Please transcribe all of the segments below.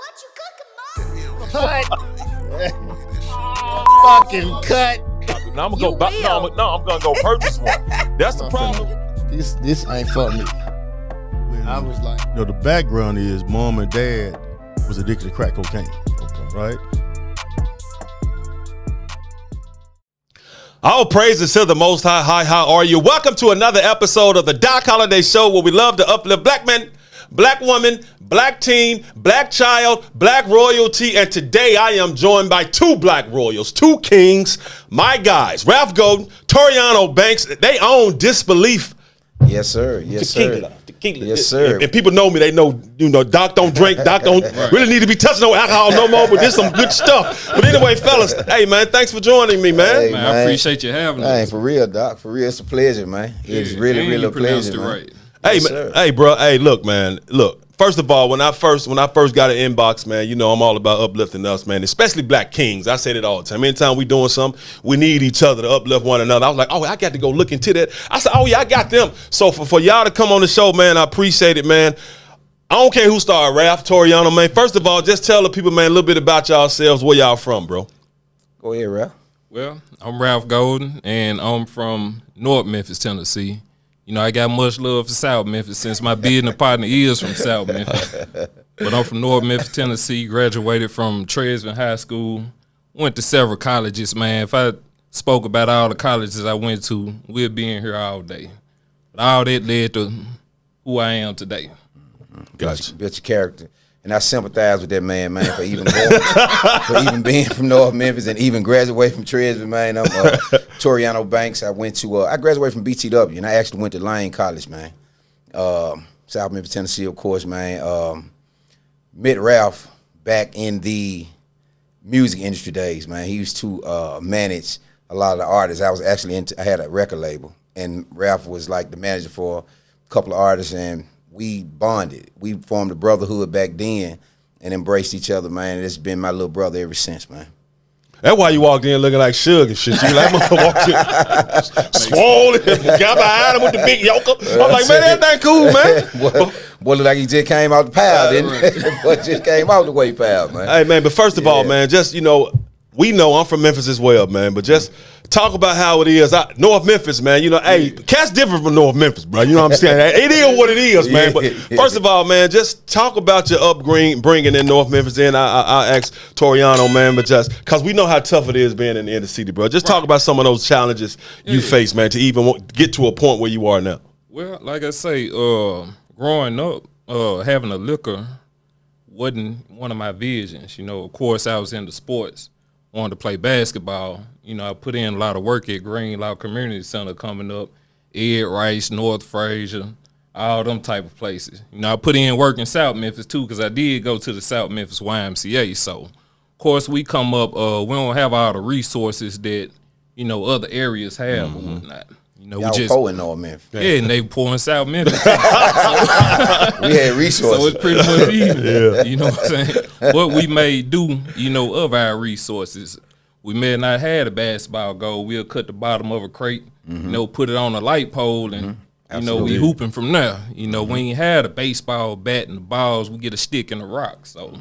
What you cooking, Mom? Fucking cut. Now I'm gonna go. I'm gonna go purchase one. That's the problem. This ain't for me. I was like, the background is mom and dad was addicted to crack cocaine. Right? All praises to the Most High. Hi, how are you? Welcome to another episode of the Doc Holliday Show, where we love to uplift black men, black woman, black teen, black child, black royalty. And today I am joined by two black royals, two kings, my guys, Ralf Toriano Banks. They own Disbelef. Yes, sir. Yes, sir. Yes, sir. And people know me. They know, Doc don't drink. Doc don't really need to be touching no alcohol no more, but there's some good stuff. But anyway, fellas, hey, man, thanks for joining me, man. Hey, man, I appreciate you having us. Hey, for real, Doc. For real, it's a pleasure, man. It's really a pleasure, man. Right. Hey, Yes, man, sir. hey, bro. Hey, look, man. Look, first of all, when I first got an inbox, man, I'm all about uplifting us, man, especially black kings. I said it all the time. Anytime we doing something, we need each other to uplift one another. I was like, oh, I got to go look into that. I said, oh, yeah, I got them. So for y'all to come on the show, man, I appreciate it, man. I don't care who started, Ralf, Toriano, man. First of all, just tell the people, man, a little bit about yourselves, where y'all from, bro. Go ahead, Ralph. Well, I'm Ralph Golden, and I'm from North Memphis, Tennessee. I got much love for South Memphis since my business partner is from South Memphis. But I'm from North Memphis, Tennessee, graduated from Tresvant High School, went to several colleges, man. If I spoke about all the colleges I went to, we'd be in here all day. But all that led to who I am today. Gotcha. Built your character. And I sympathize with that man, for even being from North Memphis and even graduating from Tresvant, man. I'm Toriano Banks. I graduated from BTW, and I actually went to Lane College, man. South Memphis, Tennessee, of course, man. Met Ralph back in the music industry days, man. He used to manage a lot of the artists. I had a record label, and Ralph was like the manager for a couple of artists, and we bonded. We formed a brotherhood back then and embraced each other, man. And it's been my little brother ever since, man. That's why you walked in looking like Suge and shit. You like, walked in swollen, got behind him with the big yoker. I'm like, man, that ain't cool, man. Boy, look like he just came out the pile, didn't he? Boy, just came out the way pile, man. Hey, man, but first of all, man, just, we know I'm from Memphis as well, man, but just talk about how it is. North Memphis, man, hey, Cat's different from North Memphis, bro. You know what I'm saying? It is what it is, man. But first of all, man, just talk about your upbringing in North Memphis. Then I ask Toriano, man, but just because we know how tough it is being in the inner city, bro. Just talk about some of those challenges you face, man, to even get to a point where you are now. Well, like I say, growing up, having a liquor wasn't one of my visions. Of course, I was into sports. Wanted to play basketball. I put in a lot of work at Greenlaw Community Center coming up, Ed Rice, North Fraser, all them type of places. I put in work in South Memphis too, because I did go to the South Memphis YMCA. So, of course, we come up, we don't have all the resources that, other areas have or whatnot. Y'all we just poor in North Memphis. Yeah, and they poor in South Memphis. We had resources. So it's pretty much even. You know what I'm saying? What we may do, of our resources, we may not have a basketball goal. We'll cut the bottom of a crate, put it on a light pole, and, we hooping from there. We ain't had a baseball bat and the balls. We get a stick and a rock. So,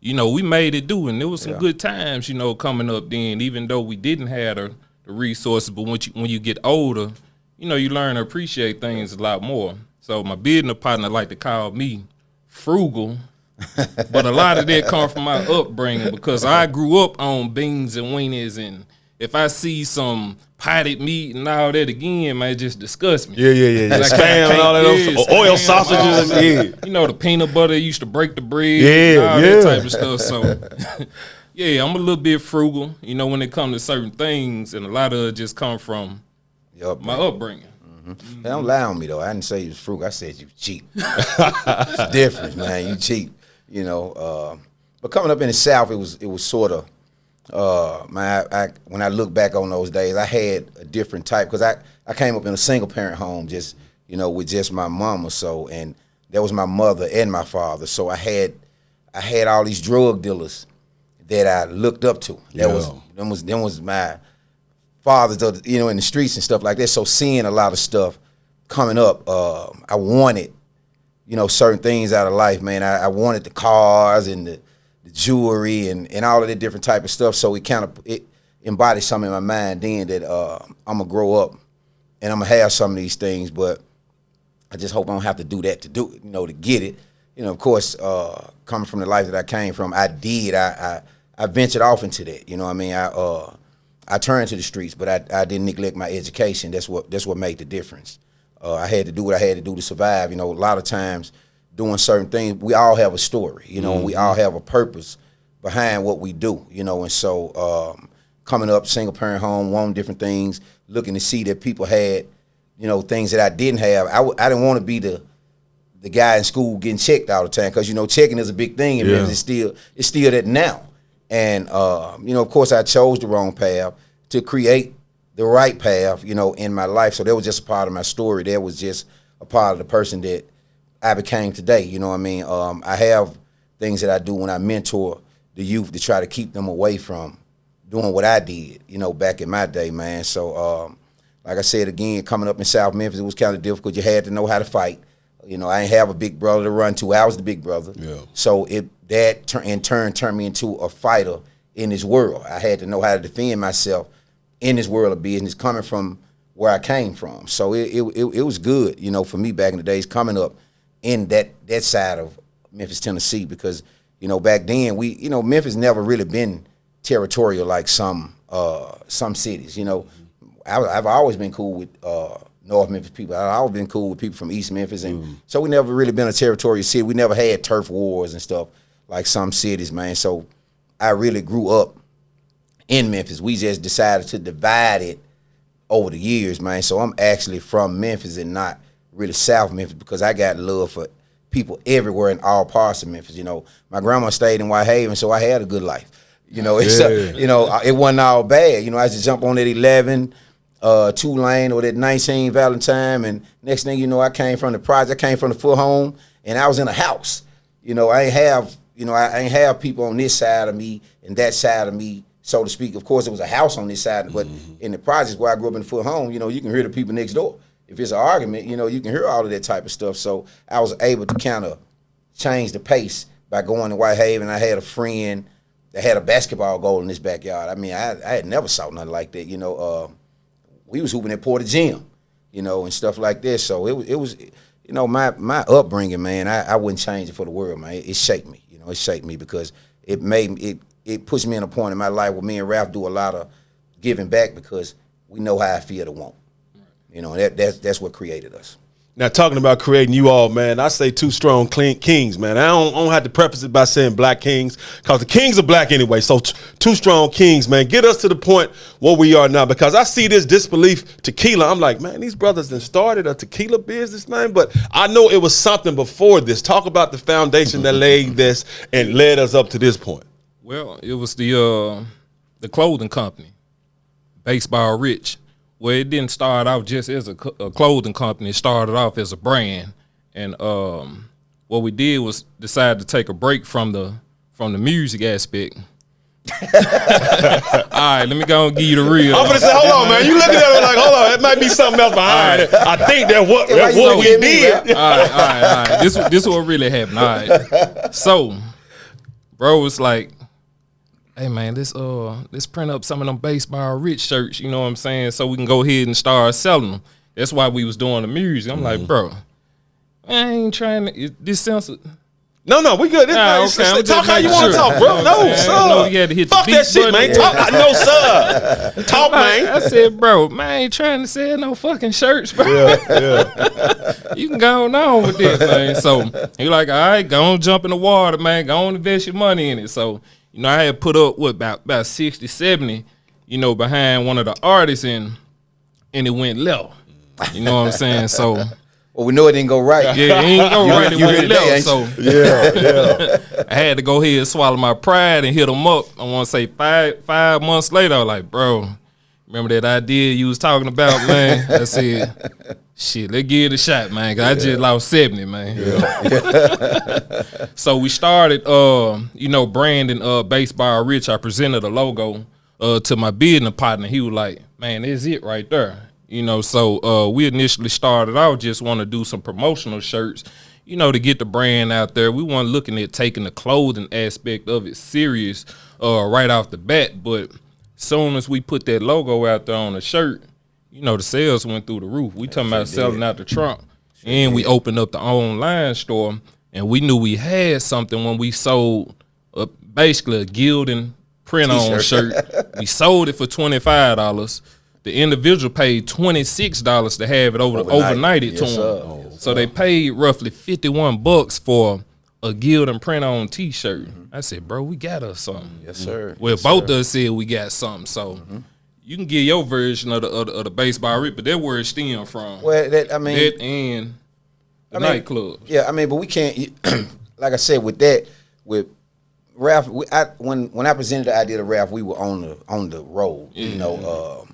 we made it do, and there was some good times, coming up then, even though we didn't have the resources. But when you get older, you learn to appreciate things a lot more. So my business partner like to call me frugal, but a lot of that come from my upbringing because I grew up on beans and weenies, and if I see some potted meat and all that again, man, it just disgusts me. Yeah. Spam and all that, oil sausages. The peanut butter used to break the bread, and all that type of stuff. So. Yeah, I'm a little bit frugal, when it comes to certain things, and a lot of it just come from my upbringing. Don't lie on me, though. I didn't say you was frugal. I said you cheap. It's different, man. You cheap, But coming up in the South, it was sort of, when I look back on those days, I had a different type, because I came up in a single-parent home, just, with just my mama, and that was my mother and my father. So I had all these drug dealers that I looked up to. Them was my fathers, in the streets and stuff like that. So seeing a lot of stuff coming up, I wanted, certain things out of life, man. I wanted the cars and the jewelry and all of that different type of stuff. So it embodied something in my mind then that I'm gonna grow up and I'm gonna have some of these things, but I just hope I don't have to do that to do it, to get it. Of course, coming from the life that I came from, I ventured off into that. You know what I mean? I turned to the streets, but I didn't neglect my education. That's what made the difference. I had to do what I had to do to survive. A lot of times doing certain things, we all have a story, and we all have a purpose behind what we do, and so coming up, single parent home, wanting different things, looking to see that people had, things that I didn't have. I didn't want to be the guy in school getting checked all the time, because checking is a big thing, and it's still that now. And of course, I chose the wrong path to create the right path, in my life. So that was just a part of my story. That was just a part of the person that I became today. You know what I mean? I have things that I do when I mentor the youth to try to keep them away from doing what I did, back in my day, man. So, like I said again, coming up in South Memphis, it was kind of difficult. You had to know how to fight. I didn't have a big brother to run to. I was the big brother. Yeah. So that in turn turned me into a fighter in this world. I had to know how to defend myself in this world of business, coming from where I came from. So it was good, for me back in the days, coming up in that side of Memphis, Tennessee, because back then Memphis never really been territorial like some cities. I've always been cool with North Memphis people. I've always been cool with people from East Memphis, and so we never really been a territorial city. We never had turf wars and stuff like some cities, man. So I really grew up in Memphis. We just decided to divide it over the years, man. So I'm actually from Memphis and not really South Memphis, because I got love for people everywhere in all parts of Memphis. My grandma stayed in Whitehaven, so I had a good life. It wasn't all bad. I used to jump on that 11, 2-lane or that 19 Valentine, and next thing you know, I came from the project. I came from the full home, and I was in a house. I ain't have people on this side of me and that side of me, so to speak. Of course, it was a house on this side, but in the projects where I grew up in the full home, you can hear the people next door. If it's an argument, you can hear all of that type of stuff. So I was able to kind of change the pace by going to Whitehaven. I had a friend that had a basketball goal in his backyard. I mean, I had never saw nothing like that. We was hooping at Porter Gym, and stuff like this. So it was my upbringing, man. I wouldn't change it for the world, man. It shaped me. It shaped me because it made me, it pushed me in a point in my life where me and Ralph do a lot of giving back, because we know how I feel to want. That's what created us. Now, talking about creating you all, man, I say two strong kings, man. I don't have to preface it by saying black kings, because the kings are black anyway. So two strong kings, man. Get us to the point where we are now, because I see this Disbelef Tequila. I'm like, man, these brothers done started a tequila business, man. But I know it was something before this. Talk about the foundation that laid this and led us up to this point. Well, it was the clothing company, Baseball Rich. Well, it didn't start out just as a clothing company. It started off as a brand, and what we did was decide to take a break from the music aspect. All right, let me go and give you the real. I'm gonna say, hold on, man. You looking at it like, hold on, it might be something else behind it. I think that's what we did. All right. This what really happened. All right. So, bro, it's like, hey man, let's print up some of them Baseball Rich shirts, you know what I'm saying, so we can go ahead and start selling them. That's why we was doing the music. I'm like, bro, I ain't trying to. This sounds. No, we good. Okay, talk how you want to talk, bro. No, sir. You had to hit Fuck the that shit, man. Talk, no, sir. Talk, man. I said, bro, man, I ain't trying to sell no fucking shirts, bro. Yeah. You can go on with this, man. So he like, all right, go on, jump in the water, man. Go on, invest your money in it. So, I had put up about 60, 70, behind one of the artists, and it went left. You know what I'm saying? So, well, we know it didn't go right. Yeah, it ain't go right. It went left. So, yeah. I had to go ahead and swallow my pride and hit them up. I want to say 5 months later, I was like, bro, remember that idea you was talking about, man? I said, shit, let's give it a shot, man, because I just lost 70, man. Yeah. So we started, branding Baseball Rich. I presented a logo to my business partner. He was like, man, that's it right there. So we initially started out just want to do some promotional shirts, you know, to get the brand out there. We weren't looking at taking the clothing aspect of it serious right off the bat. But soon as we put that logo out there on the shirt, you know, the sales went through the roof. We talking about selling out the trunk. And we opened up the online store, and we knew we had something when we sold basically a Gildan print-on shirt. We sold it for $25. The individual paid $26 to have it overnighted to them. So they paid roughly $51 for a Gildan print-on T-shirt. I said, bro, we got us something. Yes, sir. Well, both of us said we got something. So you can get your version of the baseball rip, but that where it stemmed from. Well, that and the nightclub. Yeah, I mean, but we can't. Like I said, with Ralph, when I presented the idea to Ralph, we were on the road, you know.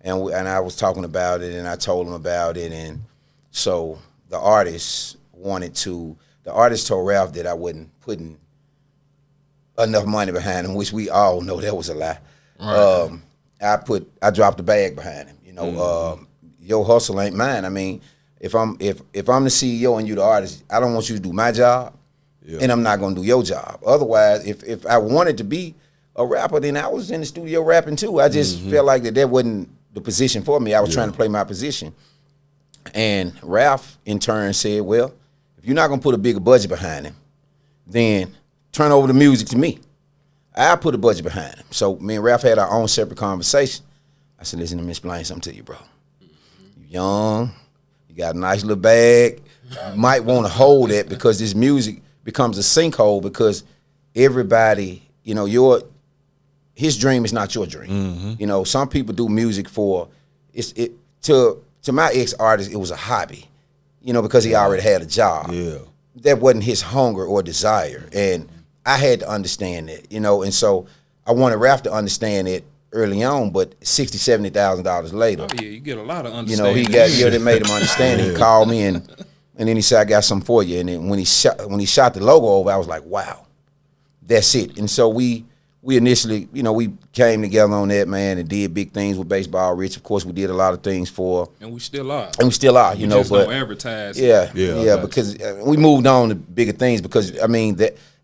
And I was talking about it, and I told him about it, and so the artist told Ralph that I wasn't putting enough money behind him, which we all know that was a lie. Right. I dropped the bag behind him, you know. Your hustle ain't mine. I mean, if I'm the CEO and you the artist, I don't want you to do my job, and I'm not gonna do your job. Otherwise, if I wanted to be a rapper, then I was in the studio rapping too. I just felt like that wasn't the position for me. I was trying to play my position. And Ralph, in turn, said, well, if you're not going to put a bigger budget behind him, then turn over the music to me. I put a budget behind him. So me and Ralph had our own separate conversation. I said, listen, let me explain something to you, bro. You young, you got a nice little bag. You might want to hold that because this music becomes a sinkhole because everybody, you know, his dream is not your dream. You know, some people do music to my ex-artist, it was a hobby, you know, because he already had a job. Yeah. That wasn't his hunger or desire. And I had to understand that, you know, and so I wanted Ralph to understand it early on, but $60,000, $70,000 later. Oh, yeah, you get a lot of understanding. You know, that made him understand it. He called me and then he said, I got something for you. And then when he shot the logo over, I was like, wow, that's it. And so we initially, you know, we came together on that, man, and did big things with Baseball Rich. Of course, we did a lot of things for. And we still are. You know, but don't advertise. Yeah, because we moved on to bigger things because, I mean,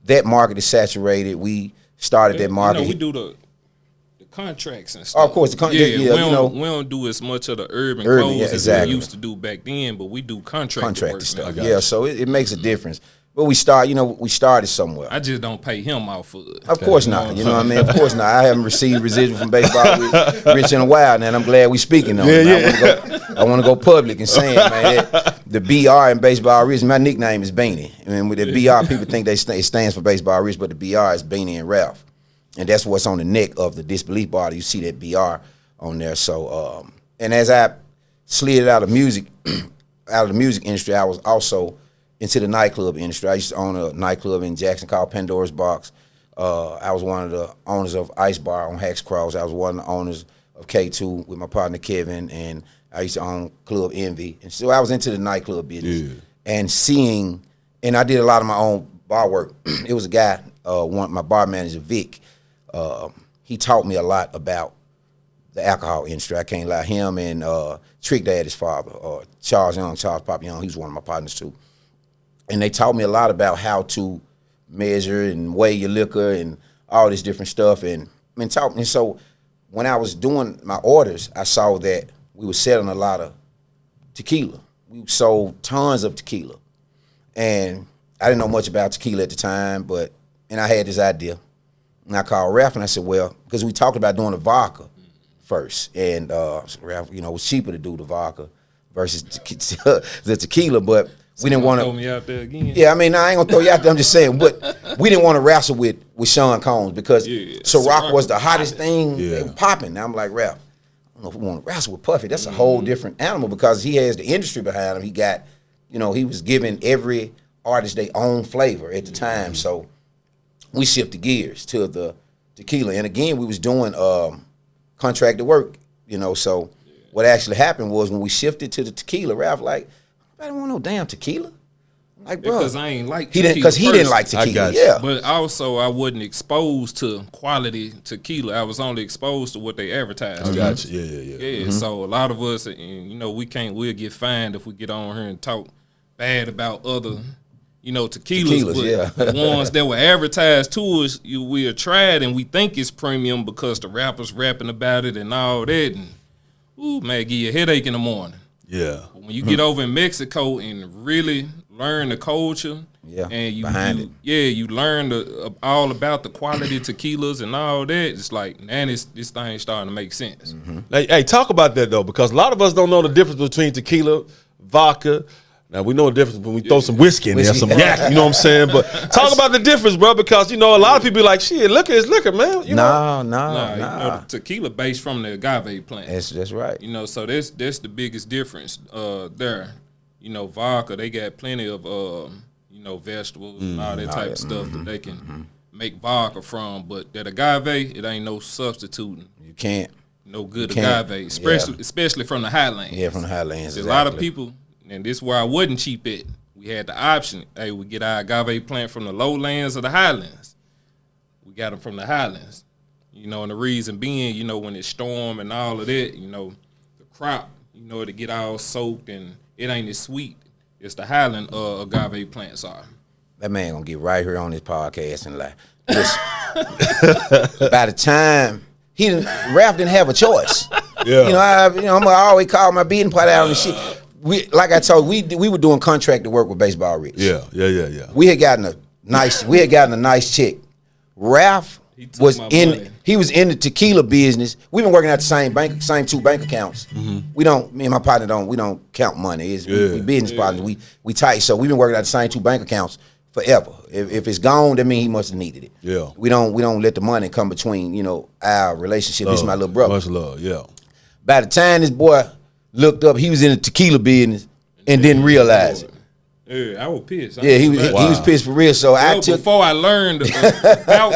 that market is saturated. We started that market. You know, we do the contracts and stuff. Oh, of course, we don't do as much of the urban clothes as we used to do back then, but we do contract work stuff. Yeah, so it makes a difference. But we started somewhere. I just don't pay him off for it. Of course not. You know what I mean? Of course not. I haven't received residual from Baseball with Rich in a while now, and I'm glad we speaking on it. I want to go public and saying, man, the BR in Baseball Rich, my nickname is Beanie. I mean, with the BR, people think it stands for Baseball Rich, but the BR is Beanie and Ralph. And that's what's on the neck of the Disbelef body. You see that BR on there. So, and as I slid out of the music industry, I was also into the nightclub industry. I used to own a nightclub in Jackson called Pandora's Box. I was one of the owners of Ice Bar on Hacks Cross. I was one of the owners of K2 with my partner Kevin, and I used to own Club Envy. And so I was into the nightclub business and I did a lot of my own bar work. It was a guy, my bar manager, Vic. He taught me a lot about the alcohol industry. I can't lie. Him and Trick Dad, his father, Charles Pop Young, he was one of my partners too. And they taught me a lot about how to measure and weigh your liquor and all this different stuff. And so when I was doing my orders, I saw that we were selling a lot of tequila. We sold tons of tequila. And I didn't know much about tequila at the time, and I had this idea. And I called Ralph and I said, well, because we talked about doing the vodka first. And Ralph, you know, it was cheaper to do the vodka versus the tequila, but we didn't want to throw me out there again. Yeah, I mean, I ain't gonna throw you out there. I'm just saying, but we didn't want to wrestle with Sean Combs because Ciroc was the hottest thing popping. Now I'm like, Ralph, I don't know if we want to wrestle with Puffy. That's a whole different animal because he has the industry behind him. He got, you know, he was giving every artist their own flavor at the time. So we shifted gears to the tequila, and again, we was doing contracted work. You know, so what actually happened was when we shifted to the tequila, Ralph like, I don't want no damn tequila. Like, bro, because I ain't like tequila. Because he didn't like tequila. Yeah, but also I wasn't exposed to quality tequila. I was only exposed to what they advertised. I got you. Yeah. So a lot of us, you know, we'll get fined if we get on here and talk bad about other tequilas, but the ones that were advertised to us, we'll try it and we think it's premium because the rappers rapping about it and all that, and man, give you a headache in the morning. Yeah. But when you get over in Mexico and really learn the culture, and you learn all about the quality tequilas and all that, it's like, man, this thing starting to make sense. Hey, talk about that though, because a lot of us don't know the difference between tequila, vodka. Now, we know the difference when we throw some whiskey in there, some yak, you know what I'm saying? But talk about the difference, bro, because, a lot of people be like, shit, liquor is liquor, man. Nah. Tequila based from the agave plant. That's right. So that's the biggest difference there. Vodka, they got plenty of, vegetables and all that type of stuff that they can make vodka from. But that agave, it ain't no substituting. You can't. No good agave, especially from the highlands. Yeah, from the highlands. Exactly. A lot of people... And this is where I wasn't cheap at. We had the option. Hey, we get our agave plant from the lowlands or the highlands. We got them from the highlands. And the reason being, when it's storm and all of that, the crop, to get all soaked and it ain't as sweet as the highland agave plants are. That man gonna get right here on this podcast and like, listen, by the time Ralph didn't have a choice. Yeah. I'm gonna always call my beating pot out and shit. Like I told we were doing contracted work with Baseball Rich. Yeah. We had gotten a nice check. Ralph was in the tequila business. We've been working at the same two bank accounts. Me and my partner we don't count money. We business partners. We tight. So we've been working at the same two bank accounts forever. If it's gone, that means he must have needed it. Yeah. We don't let the money come between, our relationship. This is my little brother. Much love, yeah. By the time this boy looked up, he was in the tequila business and didn't realize it. Yeah, I was pissed. He was pissed for real. So before I learned about,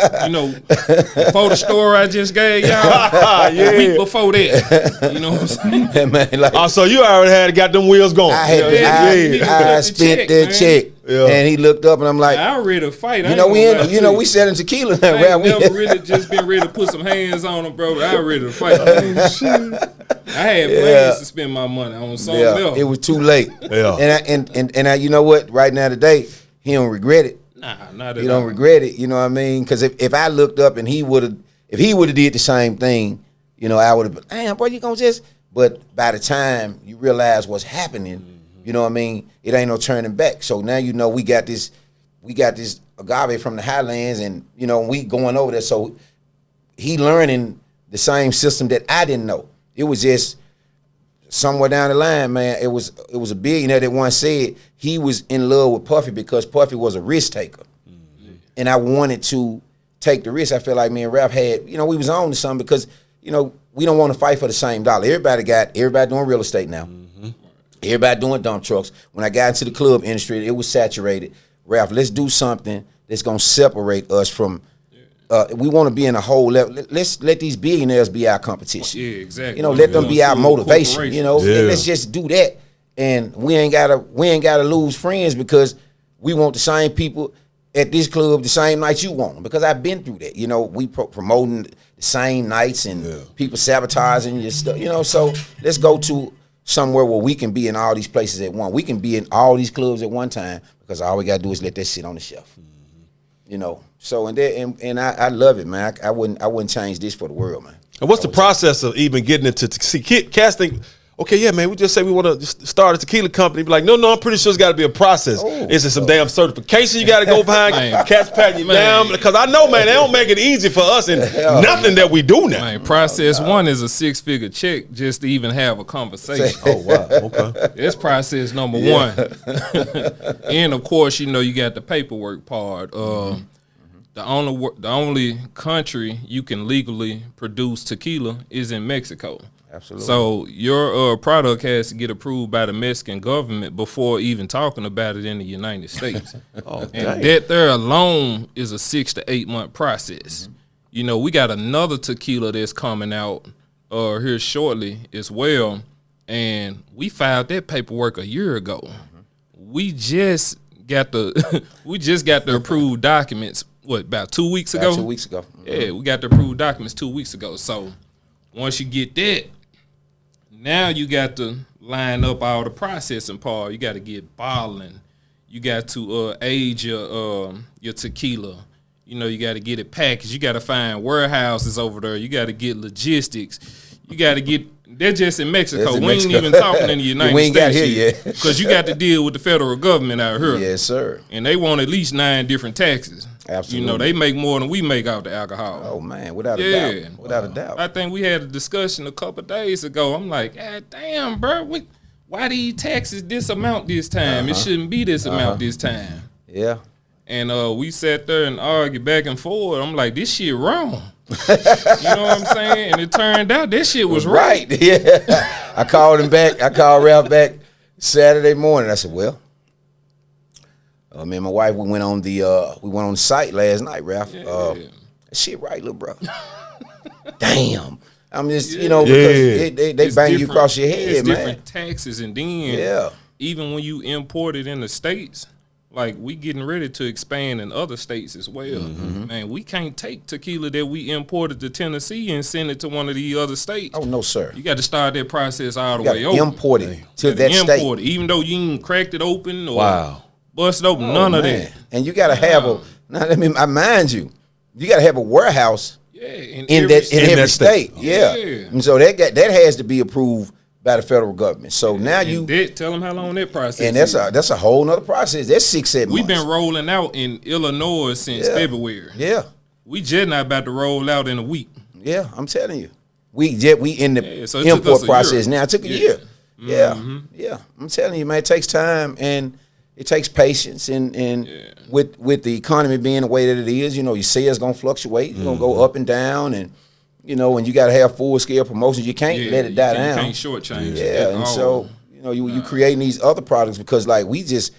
before the story I just gave y'all, a week before that, you know what I'm saying? Man, so you already got them wheels going. I spent that check. Yeah. And he looked up and I'm like, I ready to fight. We selling tequila now. I ain't never really just been ready to put some hands on him, bro. I ready to fight. I had plans to spend my money on something else. It was too late. Yeah. And I, you know what? Right now today, he don't regret it. Nah, not at all. He don't regret it. You know what I mean? Because if I looked up and he would have did the same thing, I would have been, damn, boy, you gonna just. But by the time you realize what's happening, you know what I mean? It ain't no turning back. So now we got this agave from the highlands, and we going over there. So he learning the same system that I didn't know. It was just somewhere down the line, man. It was a billionaire that once said he was in love with Puffy because Puffy was a risk taker, and I wanted to take the risk. I felt like me and Ralph had, we was on to something because we don't want to fight for the same dollar. Everybody doing real estate now. Everybody doing dump trucks. When I got into the club industry, it was saturated. Ralph, let's do something that's going to separate us from, we want to be in a whole level. Let's let these billionaires be our competition. Yeah, exactly. Let them be our motivation. Let's just do that. And we ain't gotta lose friends because we want the same people at this club the same nights you want them. Because I've been through that. We promoting the same nights and people sabotaging your stuff. So let's go to somewhere where we can be in all these places at once. We can be in all these clubs at one time because all we gotta do is let that sit on the shelf. So and I love it, man. I wouldn't change this for the world, man. And what's the process of even getting into casting? Okay, yeah, man, we just say we want to start a tequila company. Be like, no, I'm pretty sure it's got to be a process. Is it some damn certification you got to go behind? Cats pat you down? Because I know, man, they don't make it easy for us and nothing that we do now. Man, process one is a 6-figure check just to even have a conversation. Oh, wow, okay. That's process number one. And, of course, you got the paperwork part. The only country you can legally produce tequila is in Mexico. Absolutely. So your product has to get approved by the Mexican government before even talking about it in the United States. And that there alone is a 6 to 8 month process. We got another tequila that's coming out here shortly as well, and we filed that paperwork a year ago. We just got the approved documents. About 2 weeks ago? About 2 weeks ago. Yeah, we got the approved documents 2 weeks ago. So once you get that, now you got to line up all the processing part. You got to get bottling. you got to age your tequila. You know, you got to get it packaged. You got to find warehouses over there. You got to get logistics. You got to get. They're just in Mexico. We ain't even talking in the United States. We ain't got here yet. Because you got to deal with the federal government out here. Yes, sir. And they want at least 9 different taxes. Absolutely. You know, they make more than we make out the alcohol. Oh, man, without a doubt. Without a doubt. I think we had a discussion a couple of days ago. I'm like, God damn, bro. Why these taxes this amount this time? It shouldn't be this amount this time. Yeah. And we sat there and argued back and forth. I'm like, this shit wrong. You know what I'm saying? And it turned out that shit was right. Yeah. I called him back. I called Ralph back Saturday morning. I said, well, me and my wife, we went on the site last night, Ralph. Yeah. Shit right, little bro. Damn. I'm just, you know, because they bang you across your head, it's man. Different taxes, and then even when you import it in the States, like we getting ready to expand in other states as well. Man, we can't take tequila that we imported to Tennessee and send it to one of the other states. Oh, no, sir. You got to start that process all the You way gotta over. import it to that state. Even though you ain't cracked it open or bust it open, none of that. And you got to have I mind you, you got to have a warehouse in every state. Yeah. And so that has to be approved by the federal government. So now tell them how long that process and is. that's a whole nother process. That's 6-7 months. We've been rolling out in Illinois since February. Yeah. We just not about to roll out in a week. Yeah, I'm telling you. We in the so it import process now. It took a year. Yeah. Mm-hmm. I'm telling you, man, it takes time and it takes patience and with the economy being the way that it is, you know, your sales gonna fluctuate. It's gonna go up and down, and you know, when you gotta have full scale promotions, you can't let it die down. You can't shortchange. Yeah, and so you know, you creating these other products because like we just,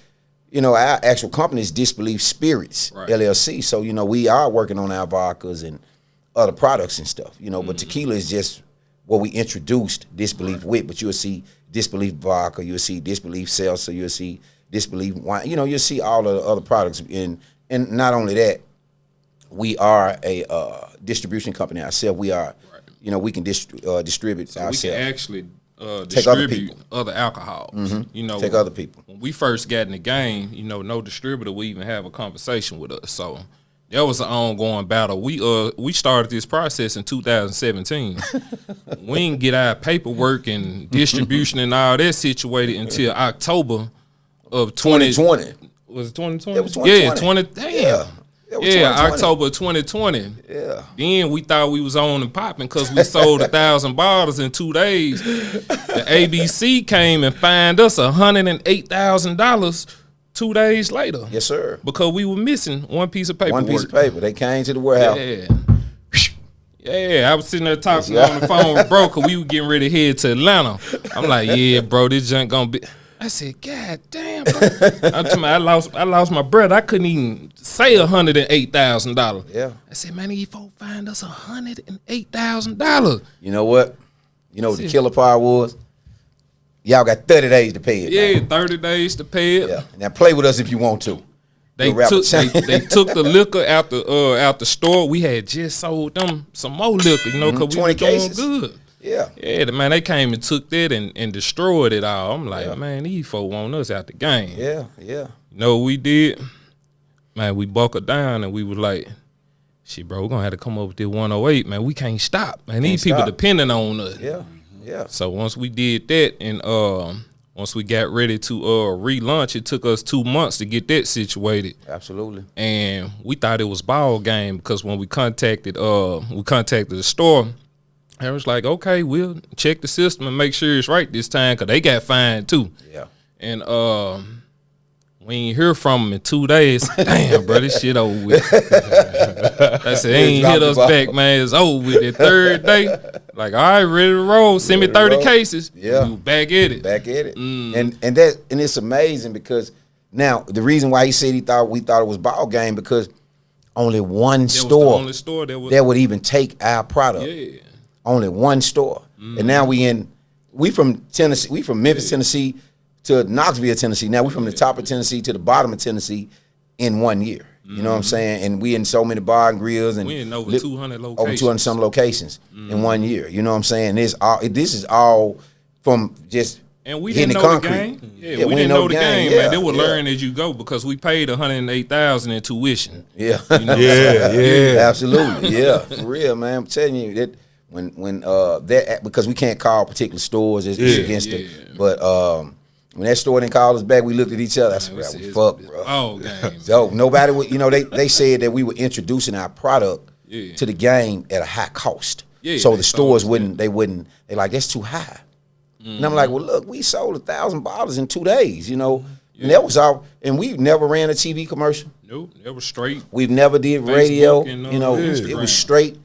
you know, our actual company is Disbelef Spirits LLC. So you know, we are working on our vodkas and other products and stuff. You know, but tequila is just what we introduced Disbelef with. But you'll see Disbelef vodka, you'll see Disbelef seltzer, you'll see Disbelef wine. You know, you'll see all of the other products. And not only that, we are a distribution company ourselves. We are, you know, we can distribute ourselves. We can actually take other distribute people. other alcohols. You know, take other people. When we first got in the game, you know, no distributor would even have a conversation with us. So that was an ongoing battle. We started this process in 2017. We didn't get our paperwork and distribution and all that situated until October of 2020. Was it 2020? It was 2020. Damn. Yeah, October 2020. Yeah. Then we thought we was on and popping because we sold 1,000 bottles in 2 days. The ABC came and fined us $108,000 2 days later. Yes, sir. Because we were missing one piece of paper. One piece of paper. They came to the warehouse. Yeah, I was sitting there talking on the phone with bro because we were getting ready to head to Atlanta. I'm like, yeah, bro, this junk gonna be. I said, God damn, bro. I lost my brother. I couldn't even say $108,000. Yeah. I said, man, these folks find us $108,000. You know what? You know what the killer part was? Y'all got 30 days to pay it. Yeah, man. 30 days to pay it. Yeah. Now play with us if you want to. They took the liquor out the store. We had just sold them some more liquor, you know, because we were doing good. Yeah. Yeah, man, they came and took that and destroyed it all. I'm like, man, these folks want us out the game. Yeah. You know what we did? Man, we buckled down and we was like, shit, bro, we're going to have to come up with this 108, man. We can't stop, man. These people depending on us. Yeah. So once we did that and once we got ready to relaunch, it took us 2 months to get that situated. Absolutely. And we thought it was ball game because when we contacted the store, I was like, okay, we'll check the system and make sure it's right this time because they got fined too. Yeah. And we ain't hear from them in 2 days. Damn, bro, this shit over with. I said, they ain't hit us back, man. It's over with. The third day, like, all right, ready to roll. Send me 30 cases. Yeah. We back at it. And it's amazing because now the reason why he said we thought it was ball game because only one store, was the only store that would even take our product. Yeah. Only one store. And now we from Tennessee, we from Memphis, Tennessee to Knoxville, Tennessee. Now we from the top of Tennessee to the bottom of Tennessee in 1 year. You know what I'm saying? And we in so many bar and grills and we in over 200 locations. Over 200 some locations in 1 year. You know what I'm saying? This is all from just And we hitting didn't the know the concrete. game. Yeah, we didn't know the game, yeah, man. They would yeah. learn as you go because we paid $108,000 in tuition. Yeah. You know? Yeah. Absolutely. Yeah. For real, man. I'm telling you that when that because we can't call particular stores, it's against it. But when that store didn't call us back, we looked at each other. I said, we fucked, bro. Oh, game. So nobody would, they said that we were introducing our product to the game at a high cost. Yeah, so the stores they're like, that's too high. And I'm like, well, look, we sold 1,000 bottles in 2 days, and that was all. And we never ran a TV commercial. Nope, that was straight. We've never did radio. And, it was straight.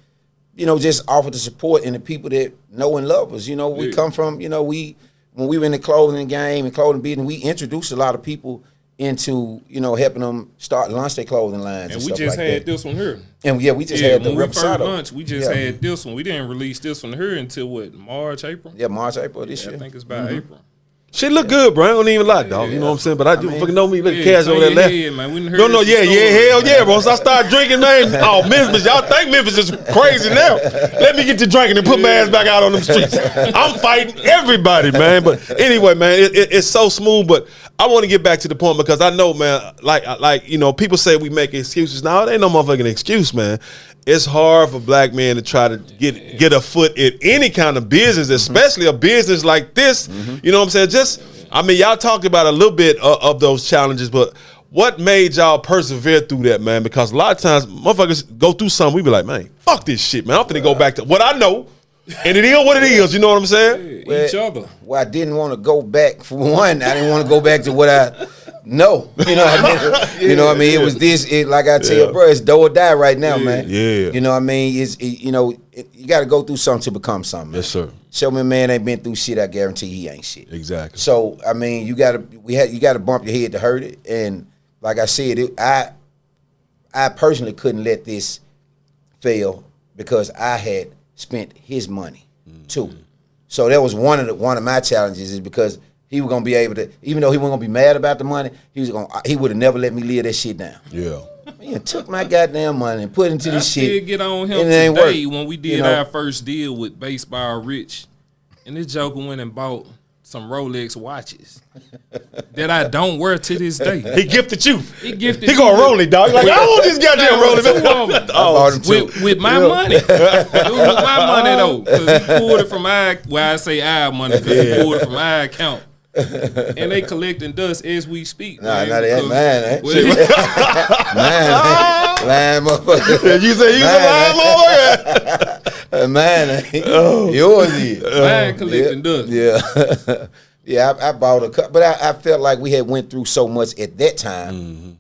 Just offered the support and the people that know and love us. We come from. When we were in the clothing game and clothing business, we introduced a lot of people into helping them launch their clothing lines. And and we stuff just like had that. this one here. And we just had the when we first reposado. launched, we just had this one. We didn't release this one here until March, April. Yeah, March, April this year. I think it's about April. She look good, bro. I don't even lie, dog. You know what I'm saying? But I do fucking know me. Look at Cash over there left. Yeah, man. We No, hell yeah, bro. So I start drinking, man. Oh, Memphis, y'all think Memphis is crazy now? Let me get to drinking and put my ass back out on them streets. I'm fighting everybody, man. But anyway, man, it's so smooth. But I want to get back to the point because I know, man, like people say we make excuses. Now, it ain't no motherfucking excuse, man. It's hard for black men to try to get a foot in any kind of business, especially a business like this. You know what I'm saying? Y'all talked about a little bit of those challenges, but what made y'all persevere through that, man? Because a lot of times, motherfuckers go through something, we be like, man, fuck this shit, man. I'm finna go back to what I know, and it is what it is. You know what I'm saying? Each other. Well, I didn't want to go back. For one, I didn't want to go back to what I know. You know what I mean? It was this. Like I tell bro, it's do or die right now, man. Yeah. You know what I mean? You got to go through something to become something. Man. Yes, sir. Show me a man ain't been through shit, I guarantee he ain't shit. Exactly. So you gotta bump your head to hurt it. And like I said, I personally couldn't let this fail because I had spent his money too. So that was one of my challenges is because he was gonna be able to, even though he wasn't gonna be mad about the money, he would have never let me live that shit down. Yeah. Man, took my goddamn money and put it into this shit. I did get on him and it ain't today work. when we did our first deal with Baseball Rich. And this joker went and bought some Rolex watches that I don't wear to this day. He gifted you. He gifted He gonna roll it, dog. Like, I want this goddamn roll I bought him with my money. It was with my money though, because he pulled it from I say our money because he pulled it from our account. And they collecting dust as we speak. Nah, man, that ain't mine, lying motherfucker. Did you say you a lying motherfucker? Mine ain't. Yours is. Mine collecting dust. Yeah. Yeah, I bought a cup, but I felt like we had went through so much at that time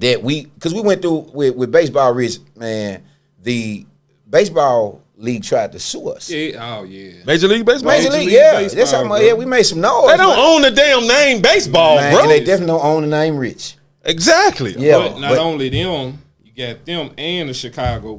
that because we went through with Baseball Rich, man, the baseball league tried to sue us. Yeah, oh yeah. Major League Baseball? Major League, Baseball, that's how much. bro. Yeah, we made some noise. They don't own the damn name baseball, man, bro. and they definitely don't own the name Rich. Exactly. Yeah, But not only them, you got them and the Chicago